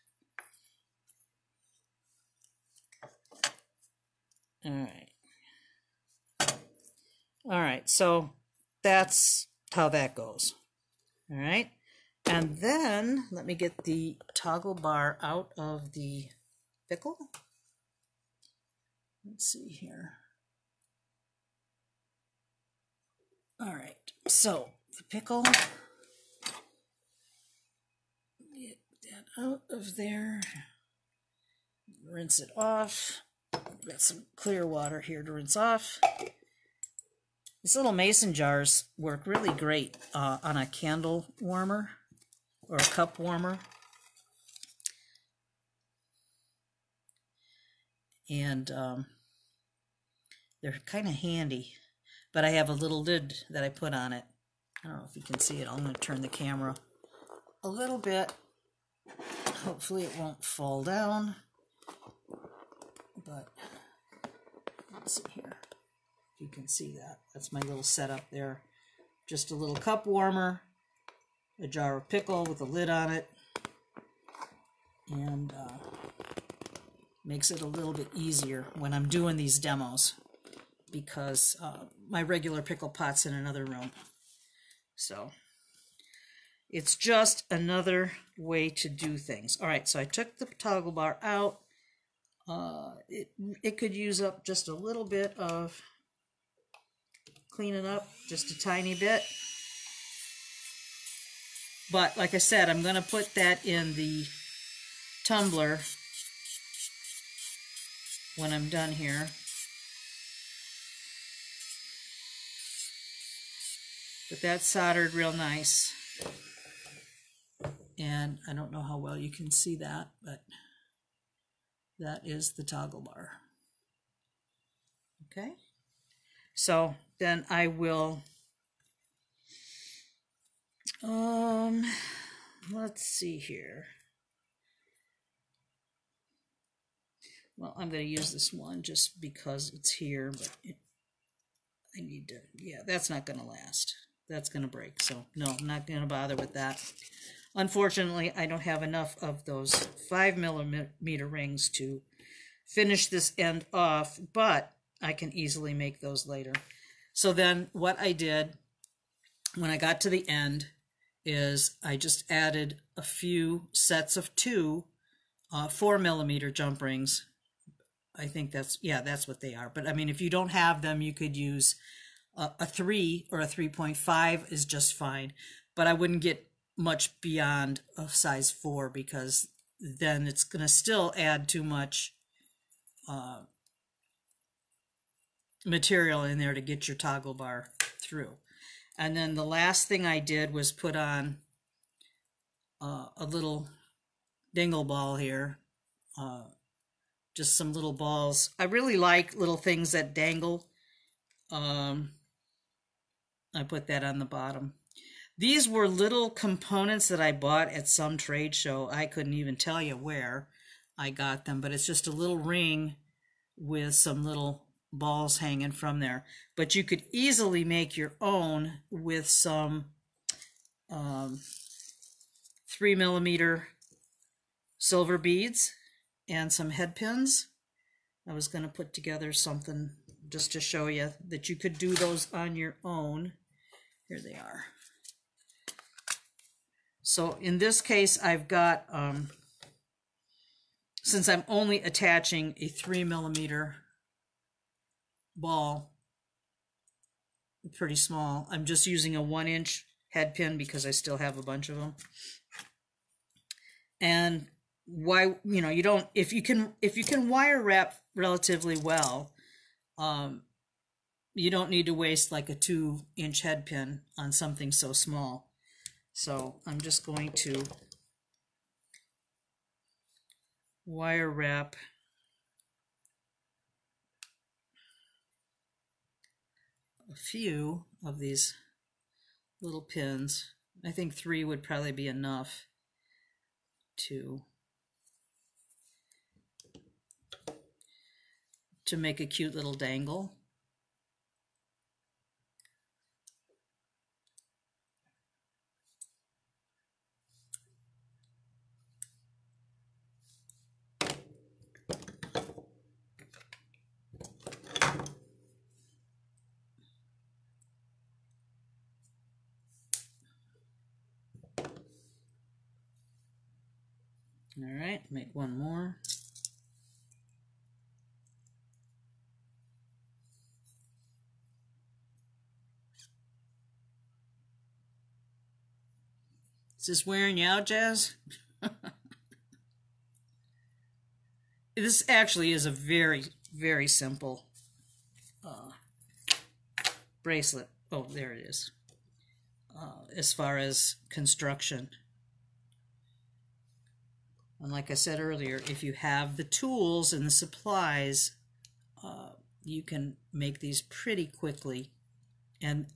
All right, so that's how that goes. All right, and then let me get the toggle bar out of the pickle. Let's see here. All right, so the pickle, get that out of there, rinse it off. Got some clear water here to rinse off. These little mason jars work really great on a candle warmer or a cup warmer. And they're kind of handy. But I have a little lid that I put on it. I don't know if you can see it. I'm going to turn the camera a little bit. Hopefully it won't fall down. But let's see here. If you can see that. That's my little setup there. Just a little cup warmer, a jar of pickle with a lid on it, and makes it a little bit easier when I'm doing these demos because my regular pickle pot's in another room. So it's just another way to do things. All right, so I took the toggle bar out. It could use up just a little bit of cleaning up, just a tiny bit. But like I said, I'm going to put that in the tumbler when I'm done here. But that's soldered real nice. And I don't know how well you can see that, but That is the toggle bar. Okay, so then I will, let's see here. Well, I'm going to use this one just because it's here, but I need to, yeah, that's not going to last. That's going to break, so no, I'm not going to bother with that. Unfortunately, I don't have enough of those 5mm rings to finish this end off, but I can easily make those later. So then what I did when I got to the end is I just added a few sets of 2 4mm jump rings. I think that's, yeah, that's what they are. But I mean, if you don't have them, you could use a 3 or a 3.5 is just fine. But I wouldn't get much beyond a size 4 because then it's going to still add too much material in there to get your toggle bar through. And then the last thing I did was put on a little dingle ball here, just some little balls. I really like little things that dangle. I put that on the bottom. These were little components that I bought at some trade show. I couldn't even tell you where I got them, but it's just a little ring with some little balls hanging from there. But you could easily make your own with some 3mm silver beads and some head pins. I was going to put together something just to show you that you could do those on your own. Here they are. So in this case, I've got, since I'm only attaching a 3mm ball, pretty small, I'm just using a 1-inch head pin because I still have a bunch of them. And why, you know, you don't, if you can wire wrap relatively well, you don't need to waste like a 2-inch head pin on something so small. So I'm just going to wire wrap a few of these little pins. I think 3 would probably be enough to make a cute little dangle. All right, make one more. Is this wearing you out, Jazz? This actually is a very, very simple bracelet. Oh, there it is. As far as construction. And like I said earlier, if you have the tools and the supplies, you can make these pretty quickly. And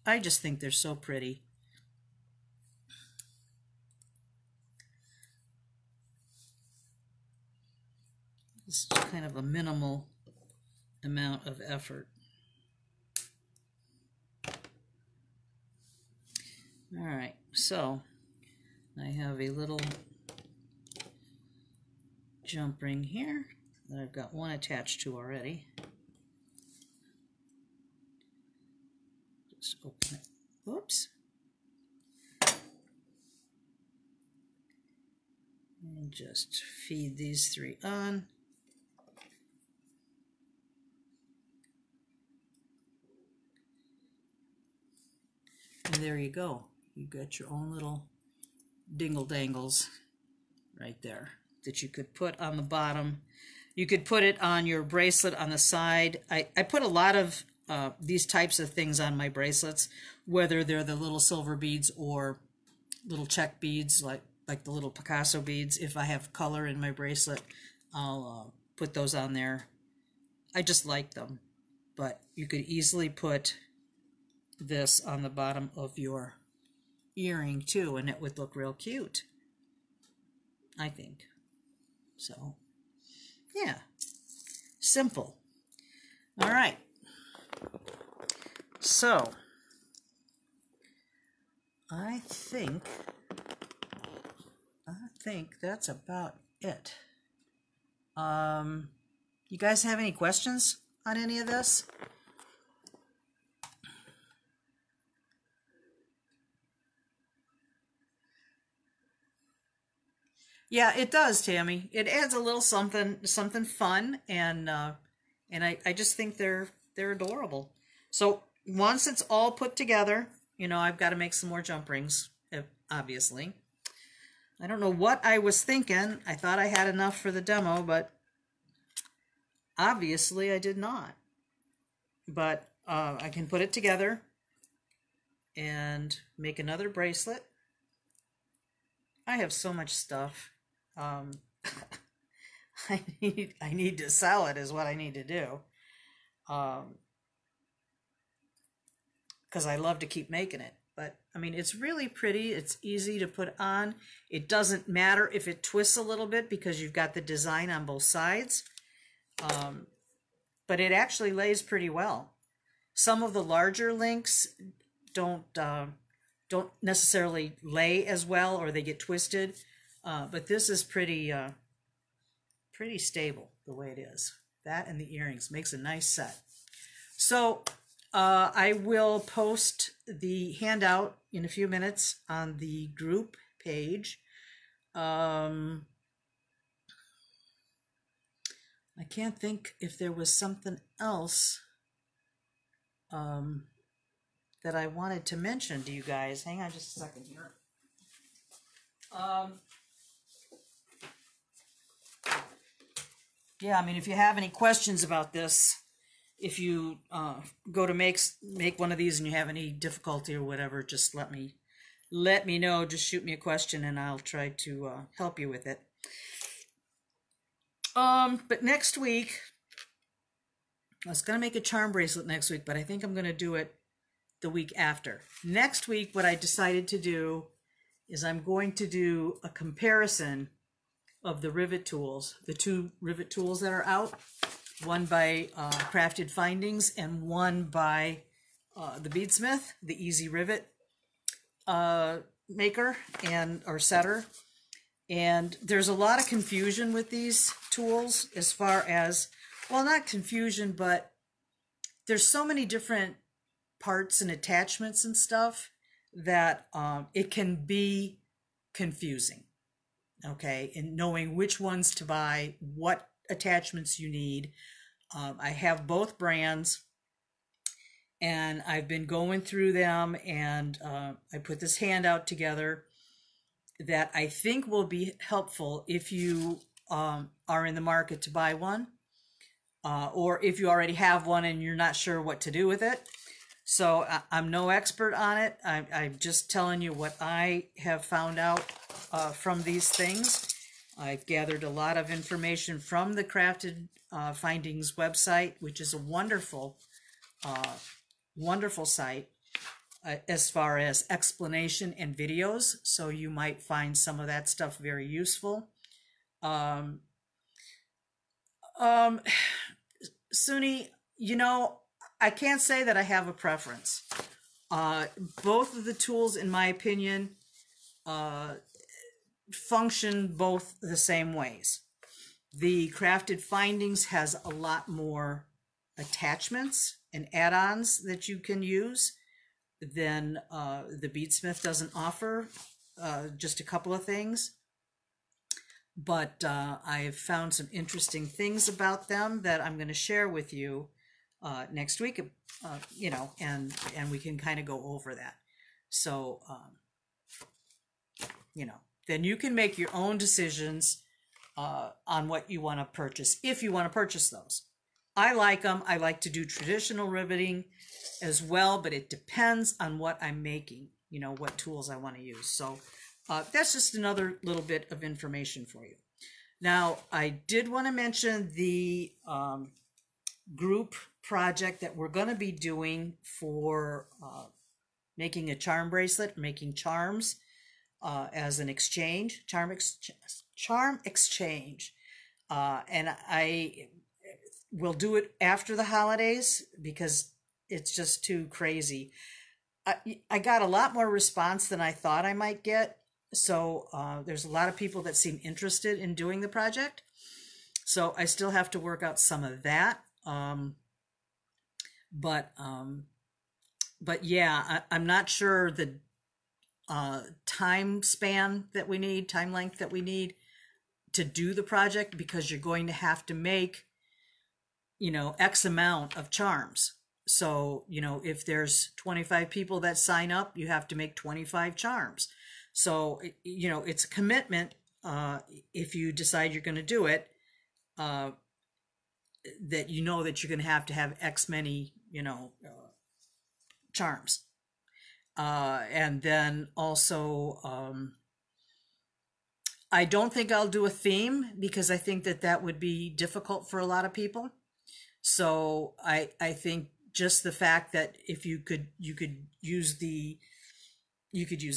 I just think they're so pretty. It's kind of a minimal amount of effort. All right, so I have a little jump ring here that I've got one attached to already. Just open it. Whoops. And just feed these 3 on. And there you go. You got your own little dingle dangles right there that you could put on the bottom. You could put it on your bracelet on the side. I put a lot of these types of things on my bracelets, whether they're the little silver beads or little check beads like the little Picasso beads. If I have color in my bracelet, I'll put those on there. I just like them, but you could easily put this on the bottom of your earring too, and it would look real cute, I think. So, yeah, simple. All right. So, I think that's about it. You guys have any questions on any of this? Yeah, it does, Tammy. It adds a little something fun, and I just think they're adorable. So once it's all put together, I've got to make some more jump rings, obviously. I don't know what I was thinking. I thought I had enough for the demo, but obviously I did not. But I can put it together and make another bracelet. I have so much stuff. I need to sell it is what I need to do. Because I love to keep making it. But, I mean, it's really pretty. It's easy to put on. It doesn't matter if it twists a little bit because you've got the design on both sides. But it actually lays pretty well. Some of the larger links don't necessarily lay as well, or they get twisted. But this is pretty stable the way it is. That and the earrings makes a nice set. So I will post the handout in a few minutes on the group page. I can't think if there was something else that I wanted to mention to you guys. Hang on just a second here. Yeah, I mean, if you have any questions about this, if you go to make one of these and you have any difficulty or whatever, just let me know. Just shoot me a question and I'll try to help you with it. But next week, I was going to make a charm bracelet next week, but I think I'm going to do it the week after. Next week, what I decided to do is I'm going to do a comparison of the rivet tools, the 2 rivet tools that are out, one by Crafted Findings and one by the Beadsmith, the Easy Rivet maker or setter. And there's a lot of confusion with these tools as far as, well, not confusion, but there's so many different parts and attachments and stuff that it can be confusing, okay, and knowing which ones to buy, what attachments you need. I have both brands, and I've been going through them, and I put this handout together that I think will be helpful if you are in the market to buy one, or if you already have one and you're not sure what to do with it. So I'm no expert on it. I'm just telling you what I have found out from these things. I've gathered a lot of information from the Crafted Findings website, which is a wonderful, wonderful site as far as explanation and videos. So you might find some of that stuff very useful. Suni, I can't say that I have a preference. Both of the tools, in my opinion, function both the same ways. The Crafted Findings has a lot more attachments and add-ons that you can use than the Beadsmith doesn't offer, just a couple of things. But I've found some interesting things about them that I'm going to share with you next week, and we can kind of go over that. So, then you can make your own decisions on what you want to purchase, if you want to purchase those. I like them. I like to do traditional riveting as well, but it depends on what I'm making, what tools I want to use. So that's just another little bit of information for you. Now, I did want to mention the group project that we're going to be doing for making a charm bracelet, making charms as an exchange, charm exchange. And I will do it after the holidays because it's just too crazy. I got a lot more response than I thought I might get. So there's a lot of people that seem interested in doing the project. So I still have to work out some of that. But yeah, I'm not sure the time span that we need, time length that we need to do the project, because you're going to have to make, X amount of charms. So, if there's 25 people that sign up, you have to make 25 charms. So, it's a commitment. If you decide you're going to do it, that that you're going to have X many, charms. And then also, I don't think I'll do a theme because I think that would be difficult for a lot of people. So I think just the fact that if you could use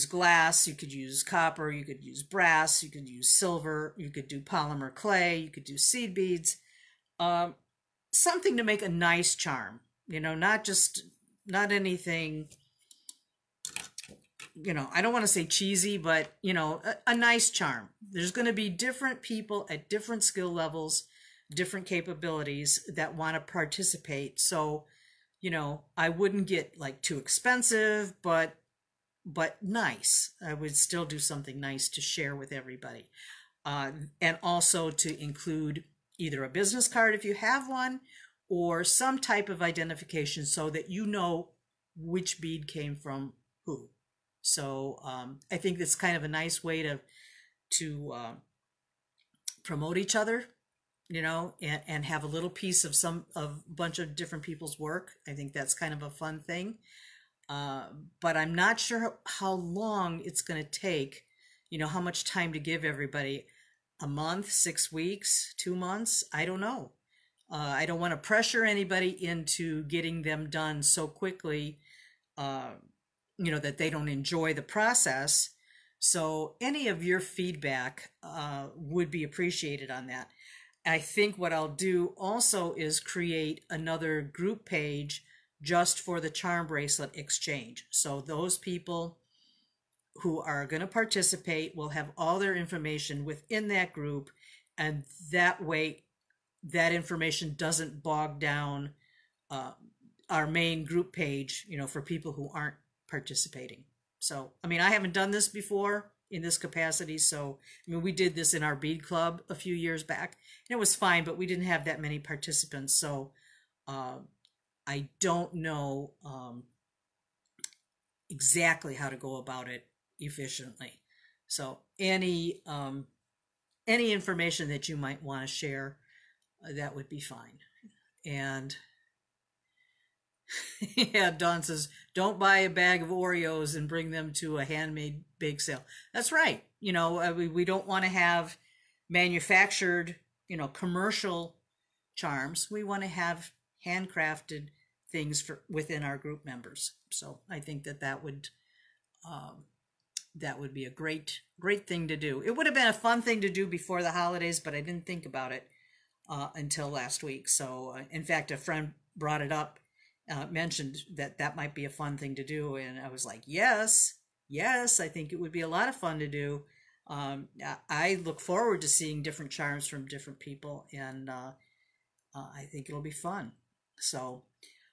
glass, you could use copper, you could use brass, you could use silver, you could do polymer clay, you could do seed beads, something to make a nice charm, not anything, I don't want to say cheesy, but a nice charm. There's going to be different people at different skill levels, different capabilities that want to participate. So, I wouldn't get like too expensive, but nice. I would still do something nice to share with everybody. And also to include either a business card if you have one, or some type of identification so that you know which bead came from who. So I think that's kind of a nice way to promote each other, and have a little piece of a bunch of different people's work. I think that's kind of a fun thing. But I'm not sure how long it's going to take, how much time to give everybody. A month, 6 weeks, 2 months? I don't know. I don't want to pressure anybody into getting them done so quickly, that they don't enjoy the process. So any of your feedback would be appreciated on that. I think what I'll do also is create another group page just for the charm bracelet exchange. So those people who are going to participate will have all their information within that group, and that way that information doesn't bog down our main group page, for people who aren't participating. So, I mean, I haven't done this before in this capacity. So, I mean, we did this in our bead club a few years back, and it was fine, but we didn't have that many participants. So, I don't know exactly how to go about it efficiently. So, any information that you might want to share, that would be fine. And yeah, Dawn says, don't buy a bag of Oreos and bring them to a handmade bake sale. That's right. We don't want to have manufactured, commercial charms. We want to have handcrafted things within our group members. So I think that would be a great thing to do. It would have been a fun thing to do before the holidays, but I didn't think about it until last week. So in fact, a friend brought it up, mentioned that might be a fun thing to do, and I was like, yes, I think it would be a lot of fun to do. I look forward to seeing different charms from different people, and I think it'll be fun. So,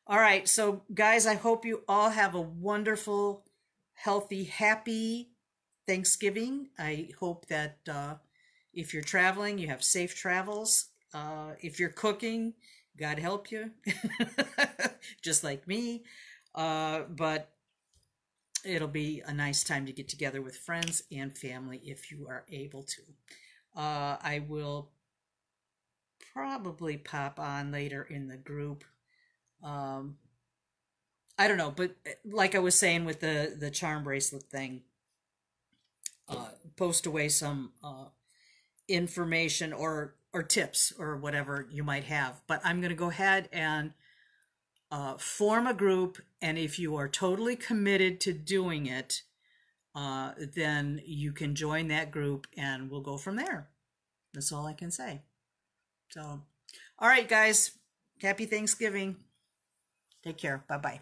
all right, so guys, I hope you all have a wonderful, healthy, happy Thanksgiving. I hope that if you're traveling, you have safe travels. If you're cooking, God help you, just like me. But it'll be a nice time to get together with friends and family if you are able to. I will probably pop on later in the group. I don't know, but like I was saying with the charm bracelet thing, post away some information or tips or whatever you might have. But I'm going to go ahead and form a group, and if you are totally committed to doing it, then you can join that group and we'll go from there. That's all I can say. So, all right, guys, happy Thanksgiving. Take care. Bye-bye.